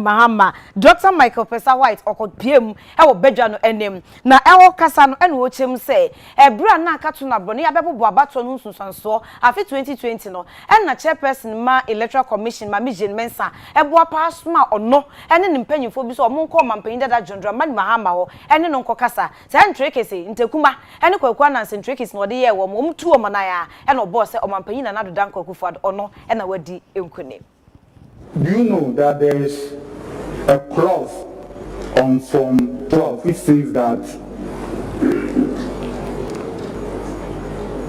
Mahama Dr. Michael Pesa White okopiem ewo bedwa no enem na ewo kasa no ene wo chem se ebra na akato na bro ne yabebo abato no nsunsanso afi 2020 no ena chairperson ma electoral commission ma Mijen Mensa ebo pass ma ono ene ne mpanyimfo bi so omonko mampanyin dada Jondra Mani Mahama ho ene no nkokasa se entrekese ntekuma ene kwakwa na entrekese no de ye wo mo mtu o manaya ene obo se omampanyin na dodan kwakufu ono ena wadi enkune. Do you know that there is a clause on Form 12 which says that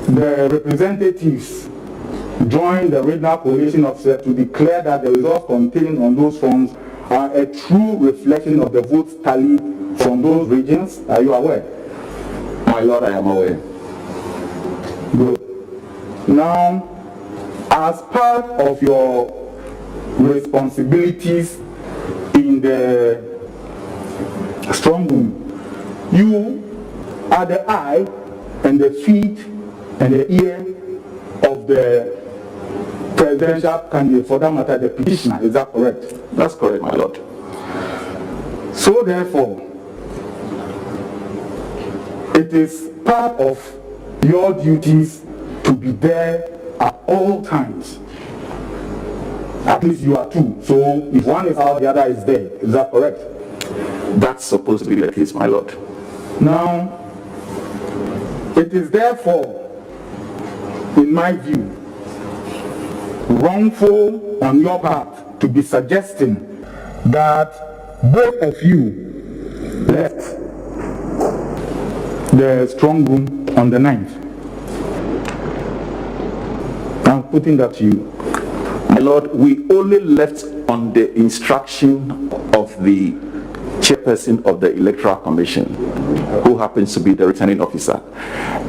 the representatives join the regional coalition officer to declare that the results contained on those forms are a true reflection of the votes tallied from those regions? Are you aware? My Lord, I am aware. Good. Now, as part of your responsibilities in the strong room, you are the eye and the feet and the ear of the presidential candidate, for that matter the petitioner. Is that correct? That's correct, my Lord. So therefore, it is part of your duties to be there at all times. At least you are two. So if one is out, the other is there. Is that correct? That's supposed to be the case, my Lord. Now, it is therefore, in my view, wrongful on your part to be suggesting that both of you left the strong room on the 9th. I'm putting that to you. My Lord, we only left on the instruction of the chairperson of the Electoral Commission, who happens to be the returning officer.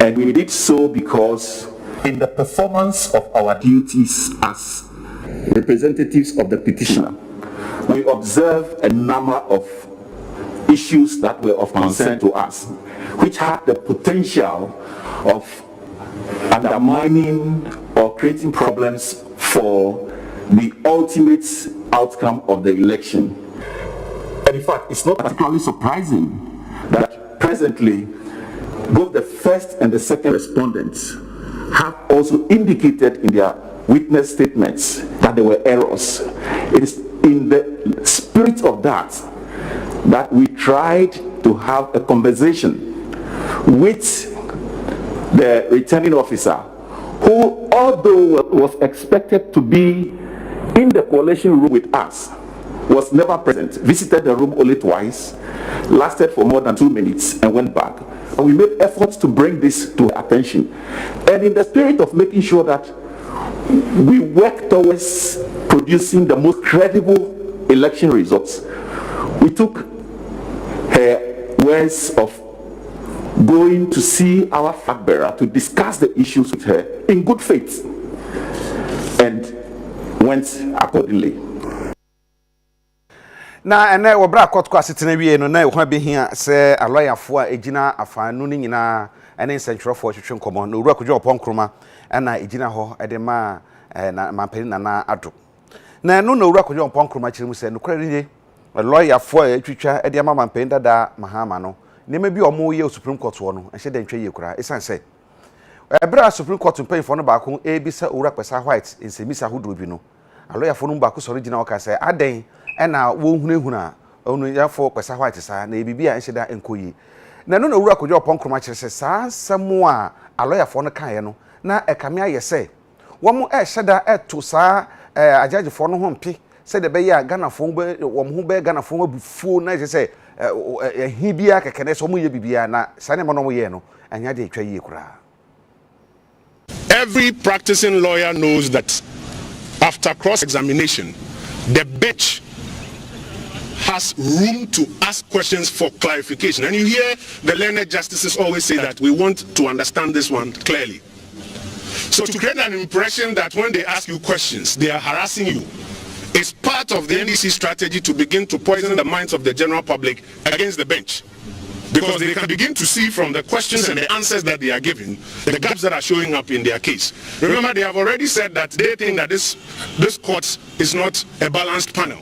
And we did so because in the performance of our duties as representatives of the petitioner, we observed a number of issues that were of concern to us, which had the potential of undermining or creating problems for the ultimate outcome of the election. And in fact, it's not particularly surprising that presently both the first and the second respondents have also indicated in their witness statements that there were errors. It is in the spirit of that we tried to have a conversation with the returning officer, who, although was expected to be in the coalition room with us, was never present, visited the room only twice, lasted for more than 2 minutes and went back. And we made efforts to bring this to attention. And in the spirit of making sure that we work towards producing the most credible election results, we took her words of going to see our flag bearer to discuss the issues with her in good faith, and went accordingly. Na ene wo bra court kwa setena wie no na e ho abehia se a lawyer fo a ejina afanu ni nyina ene nsentwerefo hwehwe nkomo na owura kodwo opon na ejina ho ede ma na mampani na ado na no na owura kodwo opon kroma kire mu se no kware ni lawyer fo a etwitwa ede ma mampani dada Mahama no nema bi omo ye Supreme Court wo no ehye de ntwa ye kura esan se ebra Supreme Court mpanyfo no baako ebisa owura Pesa White nsemisa hodo bi no a lawyer fo no baako so original ka se aden ena wo hunahuna onu yafo Pesa White sa na ebibia ehye da enkoyi na no na owura kodwo opon kroma kire se sa samu a lawyer fo no kan ye no na ekame aye se wo mo ehye da eto sa ajaji fo no ho mpe se de be ya Ghana fo be wo mo be Ghana fo abufuo na je se hibia kekene so mo ye bibia na sane mo no mo ye no anya de twa ye kura. Every practicing lawyer knows that after cross-examination, the bench has room to ask questions for clarification. And you hear the learned justices always say that we want to understand this one clearly. So to create an impression that when they ask you questions, they are harassing you, is part of the NDC strategy to begin to poison the minds of the general public against the bench. Because they can begin to see from the questions and the answers that they are giving, the gaps that are showing up in their case. Remember, they have already said that they think that this court is not a balanced panel.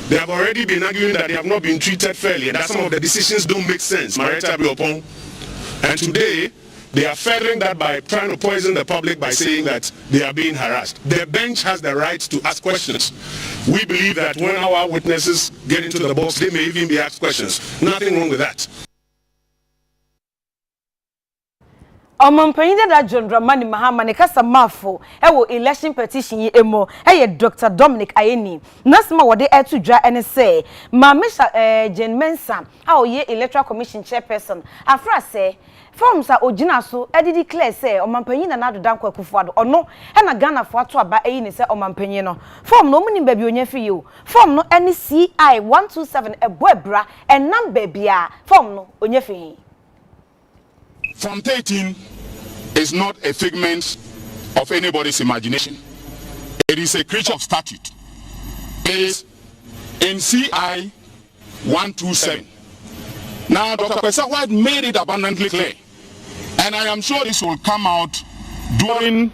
They have already been arguing that they have not been treated fairly and that some of the decisions don't make sense. And today, they are furthering that by trying to poison the public by saying that they are being harassed. The bench has the right to ask questions. We believe that when our witnesses get into the box, they may even be asked questions. Nothing wrong with that. Omampanyin da John Dramani Mahama ne kasa mafo ewo election petition yi emo Dr. Dominic Ayeni nasma wode etu dwa ene se ma Mr. Jane Mensa a oye electoral commission chairperson afra se forms a ogina so edi declare se omampanyin na nadodan kwakufuado ono na Ghana fo ato aba eyi ne se omampanyin no form no muni baabi onya fi yo form no ene CI 127 eboebra enam baabia form no onya fi. Form 13 is not a figment of anybody's imagination. It is a creature of statute. It is in CI 127. Now, Dr. Kwesa White made it abundantly clear, and I am sure this will come out during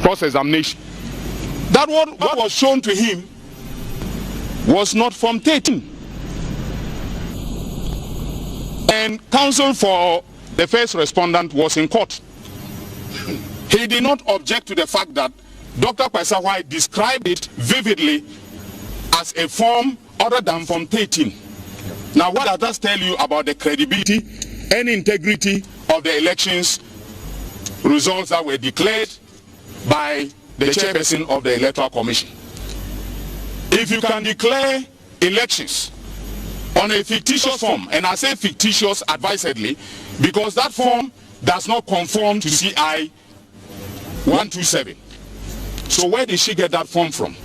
cross-examination, that what was shown to him was not Form 13. And counsel for the first respondent was in court. He did not object to the fact that Dr. Kwesa White described it vividly as a form other than Form 13. Now, what does that tell you about the credibility and integrity of the elections results that were declared by the chairperson of the Electoral Commission? If you can declare elections on a fictitious form, and I say fictitious advisedly, because that form does not conform to CI 127. So where did she get that form from?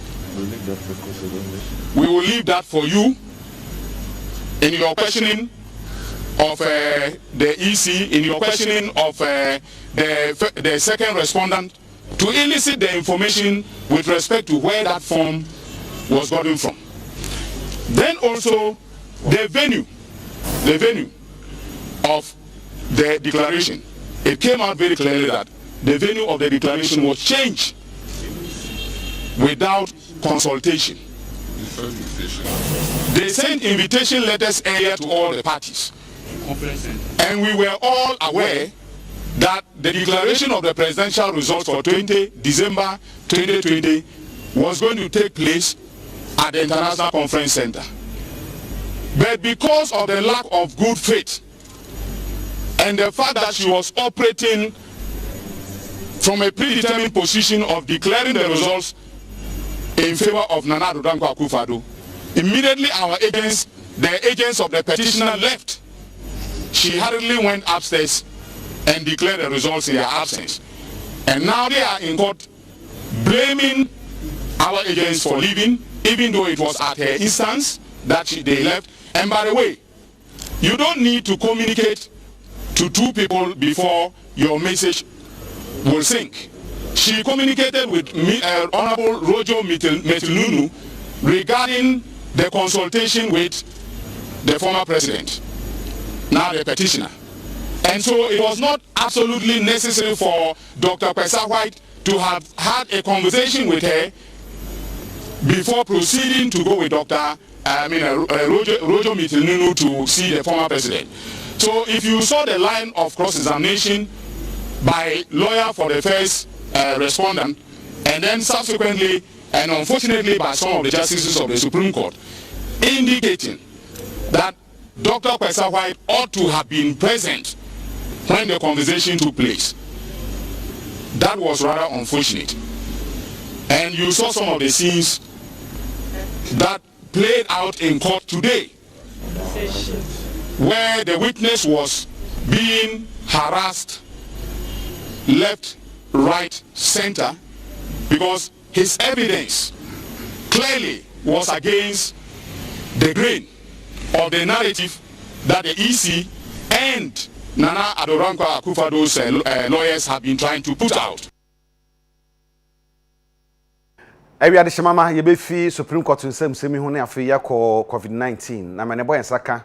We will leave that for you in your questioning of the EC, in your questioning of the second respondent, to elicit the information with respect to where that form was gotten from. Then also the venue of the declaration. It came out very clearly that the venue of the declaration was changed without consultation. They sent invitation letters earlier to all the parties, and we were all aware that the declaration of the presidential results for December 2020 was going to take place at the International Conference Center. But because of the lack of good faith and the fact that she was operating from a predetermined position of declaring the results in favor of Nana Addo Dankwa Akufo-Addo, immediately the agents of the petitioner left. She hurriedly went upstairs and declared the results in her absence. And now they are in court blaming our agents for leaving, even though it was at her instance that they left. And by the way, you don't need to communicate to two people before your message will sink. She communicated with Honorable Rojo Metilunu regarding the consultation with the former president, now the petitioner. And so it was not absolutely necessary for Dr. Kwesa White to have had a conversation with her before proceeding to go with Rojo Metilunu to see the former president. So if you saw the line of cross-examination by lawyer for the first respondent, and then subsequently and unfortunately by some of the justices of the Supreme Court, indicating that Dr. Kwesa White ought to have been present when the conversation took place. That was rather unfortunate. And you saw some of the scenes that played out in court today, where the witness was being harassed left, right, center, because his evidence clearly was against the grain of the narrative that the EC and Nana Addo Dankwa Akufo-Addo's lawyers have been trying to put out. Agya de mama ye be fi Supreme Court nsem semi ho ne Afia ko COVID-19 na mane boy nsaka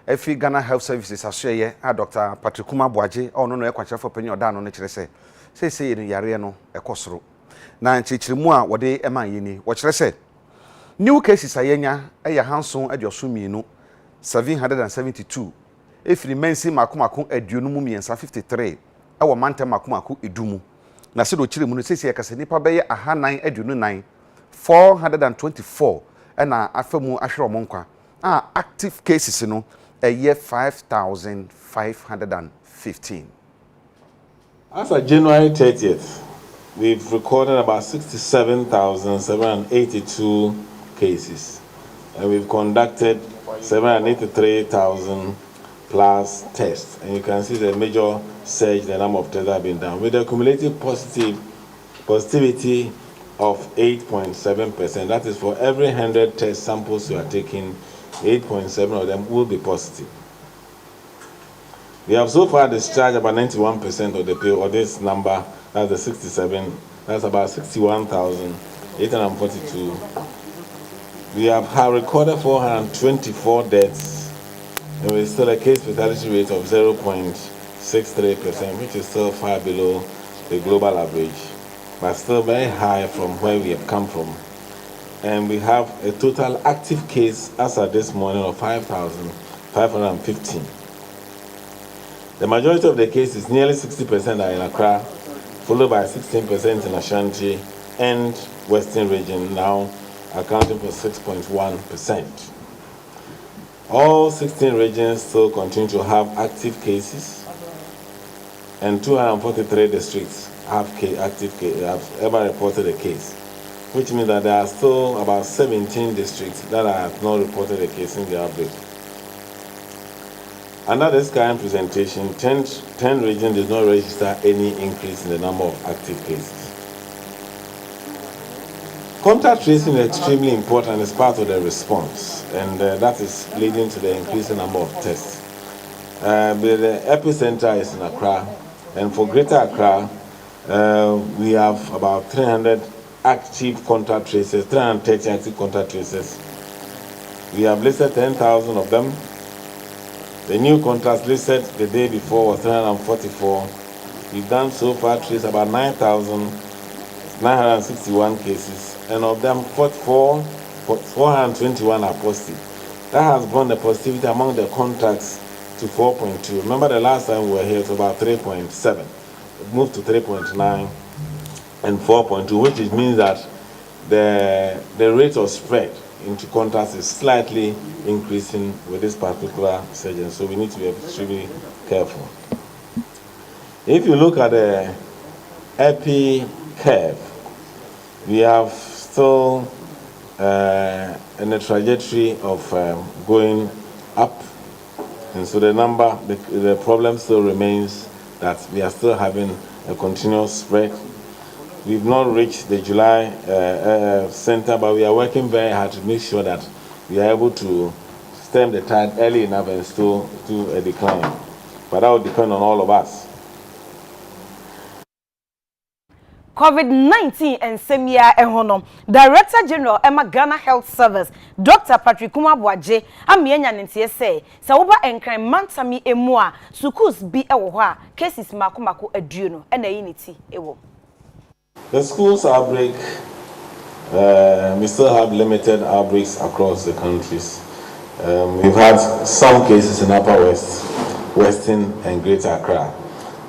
efi Ghana Health Services asoye a Dr. Patrick Kumabwaje ono no ekwache for penyo da no ne kire se ye yare no ekosoro na nchichirimu a wode eman yini wo kire se new cases ayenya eya hanson aduoso mienu 772 efiri mensi makomako aduonu mu miensa 53 ewo manta makomako edumu na se do kire mu no sesi yakase nipa beye ahanan aduonu nan 424 na afamu ahwere omonkwa active cases no eye 5515. As of January 30th, we've recorded about 67,782 cases, and we've conducted 783,000 plus tests. And you can see the major surge, the number of tests that have been done, with a cumulative positivity of 8.7%. That is, for every 100 test samples you are taking, 8.7 of them will be positive. We have so far discharged about 91% of the pay, or this number, that's the 67, that's about 61,842. We have recorded 424 deaths, and we still a case fatality rate of 0.63%, which is still far below the global average, but still very high from where we have come from. And we have a total active case as of this morning of 5,515. The majority of the cases, nearly 60%, are in Accra, followed by 16% in Ashanti and Western region, now accounting for 6.1%. All 16 regions still continue to have active cases, and 243 districts have ever reported a case, which means that there are still about 17 districts that have not reported a case in the outbreak. Under this current presentation, 10 regions did not register any increase in the number of active cases. Contact tracing is extremely important as part of the response, and that is leading to the increasing number of tests. The epicenter is in Accra, and for Greater Accra, we have about 300 active contact tracers, 330 active contact tracers. We have listed 10,000 of them. The new contacts listed the day before was 344. We've done so far trace about 9,961 cases, and of them 421 are positive. That has brought the positivity among the contacts to 4.2. Remember the last time we were here, it was about 3.7. It moved to 3.9 and 4.2, which means that the rate of spread into contacts is slightly increasing with this particular surgeon, so we need to be extremely careful. If you look at the epi curve, we have still in a trajectory of going up, and so the problem still remains that we are still having a continuous spread. We've not reached the July center, but we are working very hard to make sure that we are able to stem the tide early enough and still do a decline. But that will depend on all of us. COVID-19 and Semia Ehonom, Director General Emma Ghana Health Service, Dr. Patrick Kumabwaje, Amienya Nentie say, Sawoba enkran mantami emua, sukus bi ewoha, cases makumako eduno, and a unity ewo. The schools outbreak, we still have limited outbreaks across the countries. We've had some cases in Upper West, Western and Greater Accra.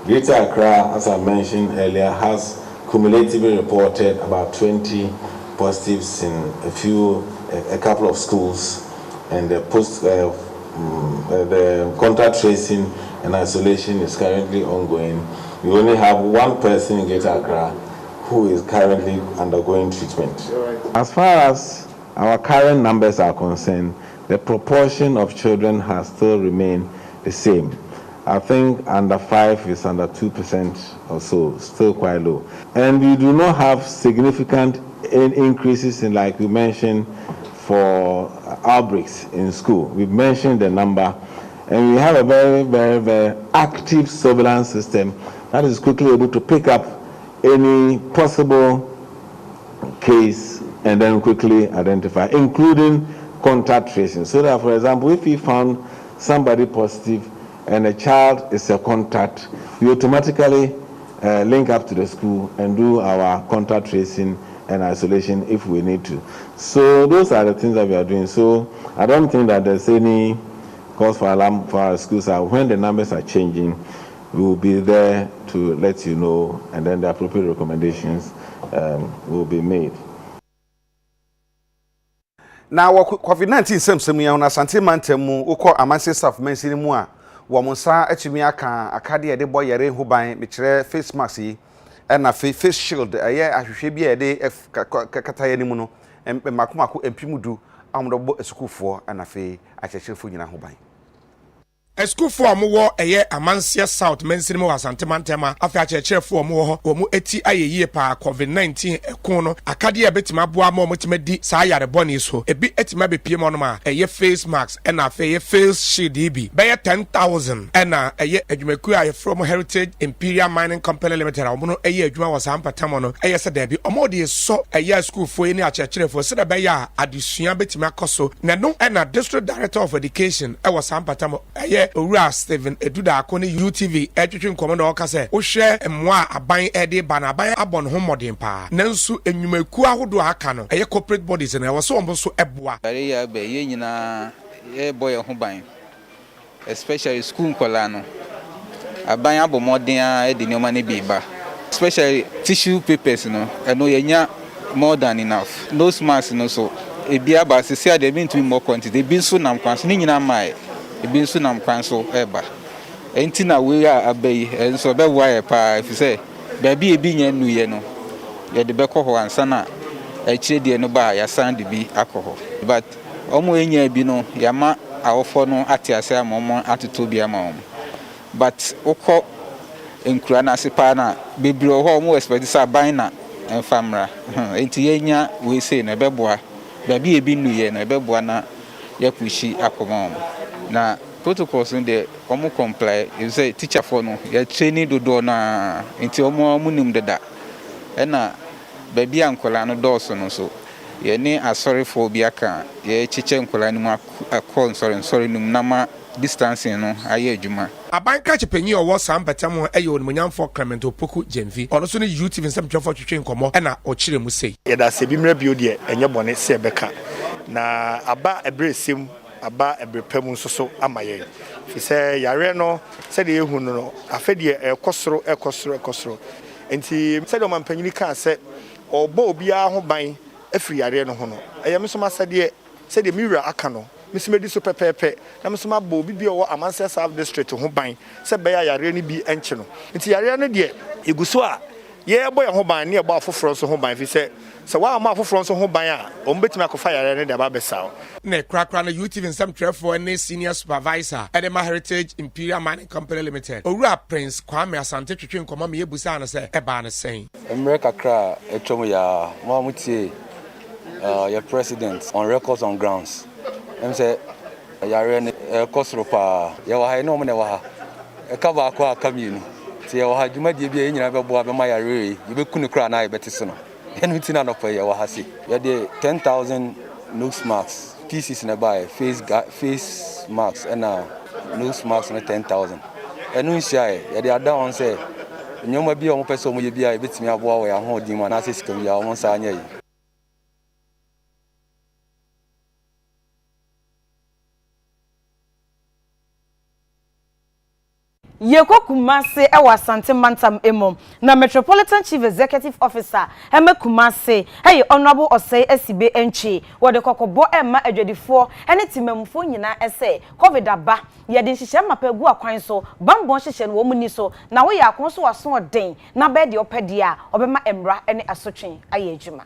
Greater Accra, as I mentioned earlier, has cumulatively reported about 20 positives in a couple of schools, and the contact tracing and isolation is currently ongoing. We only have one person in Greater Accra who is currently undergoing treatment. As far as our current numbers are concerned, the proportion of children has still remained the same. I think under 5 is under 2% or so, still quite low. And we do not have significant increases in, like we mentioned, for outbreaks in school. We've mentioned the number, and we have a very, very, very active surveillance system that is quickly able to pick up any possible case and then quickly identify, including contact tracing. So that, for example, if we found somebody positive and a child is a contact, we automatically link up to the school and do our contact tracing and isolation if we need to. So those are the things that we are doing. So I don't think that there's any cause for alarm for our schools. When the numbers are changing, we will be there to let you know, and then the appropriate recommendations will be made. Now, COVID-19 symptoms ya una santi mantemu uko amanse staff mensini mu a wo monsa atumi aka akade de boy yare huban me kire face mask yi na face shield aye ahwehwe bia de kataye ni mu no makomako empimudu amdo esukufo na fe achechefo nyina huban. Eskufu amuwo eye Amansia South mensinimo asante mantema Afia Akyere omuwo omu eti ayeye pa COVID-19 ekon no akade ya betima boa ma omutimedi saa yare boni so ebi etima bepie mo no ma eye face mask ena afa eye face shield ibi be 10,000 ena eye adwumaku aye from Heritage Imperial Mining Company Limited omu no eye adwuma wasam patamo no eye se da bi omo de so eye eskufu ni Akyere se da be ya adesua betima koso na no ena District Director of Education e wasam patamo eye Owura Steven Eduda akoni UTV etwetwe nkomo na okase wo hwe emwa aban ede bana aban abon ho modern pa nanso enwumaku ahodo aka no eye corporate bodies na wo so ombo so eboa are ya be ye nyina ye boy ho ban especially school nkola no aban abo modern a ede nyoma ne biba especially tissue papers no eno ye nya more than enough nose mask no so ebi aba sisi ade bi ntumi more quantity ebi so nam kwanso ni nyina mai ebi nso nam kwanso eba enti na we abai enso be wa pa if say baabi ebi nya nuye no ye de be koho ansa na akire de no ba ya san de bi akoho but omo enya bi no ya ma awofo no atiase amomo atoto bi ama omo but ukọ enkura na sepa na bebiro ho omo expect say ban na enfamra enti yenya we say na be boa baabi ebi nuye na be boa na ya pushi akoma omo na protocols in the omo comply you say teacher for no ya training do na nti omo nim deda e na baby ankola no dose no so ye ni asori for bi aka ye chiche nkola ni mu akọ sorry num na ma distancing no aye adwuma abanka chepenyi owo sambatam eye onmunyamfo Clement Opoku Jenvi ono so ne UTV nsem twefo twetwe nkomo e na okire mu sei ye da se bi mra bio de enye bone se beka na aba ebresem aba ebrepam nso so amaye fi se yare no se de ehu no afedie ekosoro enti se de mampanyini ka se obo obia ho ban afiri yare no ho no eyem so masade se de miwura aka no misimedi so pepepe na misoma bo bibia wo Amansia South District ho ban se be yare ni bi enche no enti yare no de eguso a ye boy ho ban ne ebo afoforo so ho ban fi se wa ma afoforo so ho ban a ombetimi akofa yare ne de ba besaw ne krakra na UTV nsam trefo ne senior supervisor Edema Heritage Imperial Mining Company Limited Owura Prince Kwame Asante twetwe nkomo me yebusa na se eba na sen emre kakra etwom ya ma mutie your president on records on grounds say yare ne kosro pa ya wa ha no mo ne wa ha e ka ba ko aka mi no ti ya wa ha dwuma die bia nyina be bo abema yare yi be kunu kra na ibetese no enu ti na no pa ya wa ha si ya de 10,000 nose masks pieces na buy face masks and nose masks na 10,000 enu nsia ya de ada on say nyoma bia o mo pese o mo ye bia ibetimi abo wa ya ho di ma na se sika bia o mo sa anya yi Yeko Kumase ewa Asante Mantam Emom na Metropolitan Chief Executive Officer Eme Kumase hey Honorable Osei Esibe Enchi wode kokobo emma adwadifo ene timamfo nyina ese COVID aba ye de nhihye mapegu akwan so bambon hyehye no wo muni so na wo ya akon so waso oden na be de opede a obema emra ene asotwen aye adwuma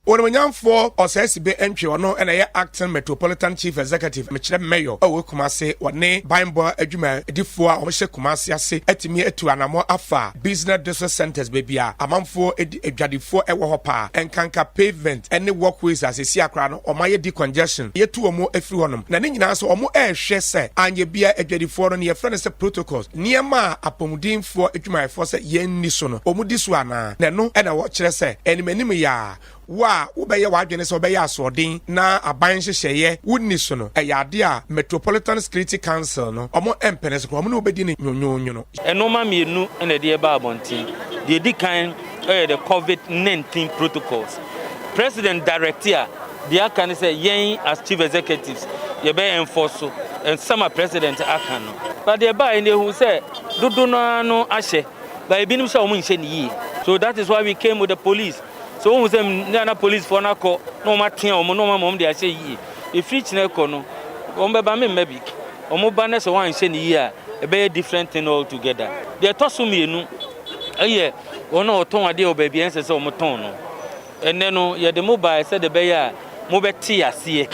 Onimanyamfo Osesibe Entwe ono ena ye acting Metropolitan Chief Executive mechire mayor awo Kumase wone Bimbo adwuma edifo a omhye Kumase ase atimi etu anamo afa business district centers bebia amamfo edwadifo ewo hopa enkanka pavement ene walkways asesi akra no omaye decongestion yetu omo afiri honom na ne nyina so omo ehwe se anye bia edwadifo no ne yefrene se protocols niema apomudinfo adwumayefo se yenni so no omo disu ana na no ena wo kire se enimanim ya wa ubeye wadwene so obeye asodin na aban hyehyeye wonni so no eyade a Metropolitan Security Council no omo empenes ko omo no obedi ni nyonyonyo no enoma mienu ene de ba abontin de di kan the COVID-19 protocols. President director, the can say yen as chief executives, you be enforce and some president akano. But the by in who say do no ashe. But been so that is why we came with the police. So when we say na police for na ko no matin o no mom dey say yi. If reach na ko no, o mbeba me maybe. O mo ba na so wan say ni yi a e be different thing altogether. They toss me nu. Eye, ono oton ade o ba bi ense say o mo ton no. Ene no ye the mobile say the be ya mo be ti ase.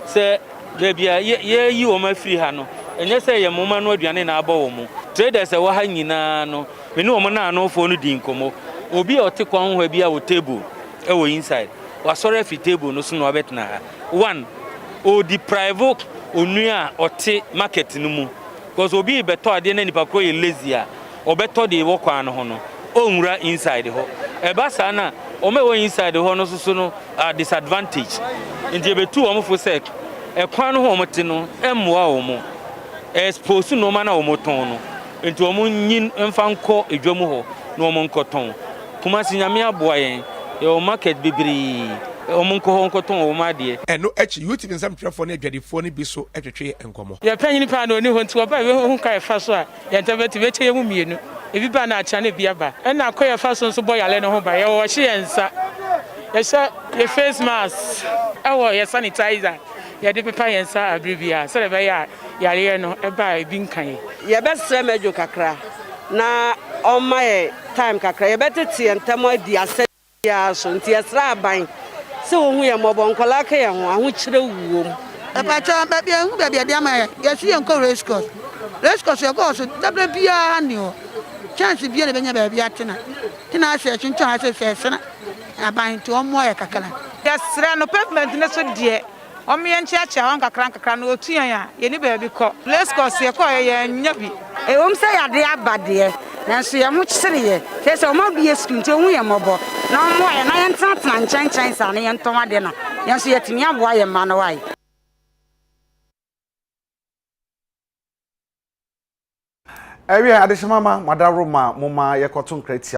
Say there bia ye yi o ma free ha no. Enye say ye mo ma no aduane na aba wo mo. Traders e wo ha nyina no. Me no mo na no fo no di nkomo. Obi o te kwan ho bia wo table e wo inside. Wa sorry fi table no so no obetna. One, o deprive onua o te market no mu. Because obi beto ade na nipa kro ye lazy a. Obeto de wo kwan no ho no. Onwura inside ho. Eba sa na o me wo inside ho no so no disadvantage. Nti ebetu o mo fo sek. E kwan no ho mo te no emmoa o mo. Expose no ma na o mo ton no. Nti o mo nyin mfa nko edwom ho na o mo nkoton. Kuma sinyame aboa yen. Your market bibiri omunko honkoton o ma de no echi you tip nsam twefo na adwadifo ne bi so etwetwe enkomo ya panyin pa na oni ho nti oba we hu kai fa so a ya ntabeti beche ye mu mienu ebi ba na acha na bi aba na akoya fa so bo yale no ho ba ye wo hye yensa ye sha ye face mask ewo ye sanitizer ye de pepa yensa abribia so le be ya yale no e ba ebi nkan ye be sre mejo kakra na on my time kakra ye beteti entamo di ase ya so nti esra aban se wo hu ye mobo nkola ka ye ho aho kire wuom e pa cha ba bia hu bia dia ma ye su ye nko race course ye go so dabra bia ni o chance bia le benya ba bia tina ase chinchon ase fesena aban to mo ye kakala esra no pavement ne so die o me ye nchiacha wan kakra no otuan ya ye ni ba bi ko race course ye ko ye nya bi e wom se ya de abade nanso ye mo kyere ye se o ma bi esku nti hu ye mobo na mo ye na ye ntantana nchanchan sa na ye nton ade na yanso ye timi aboa ye ma no wai Awia adeshimama madaroma moma ye koton kreti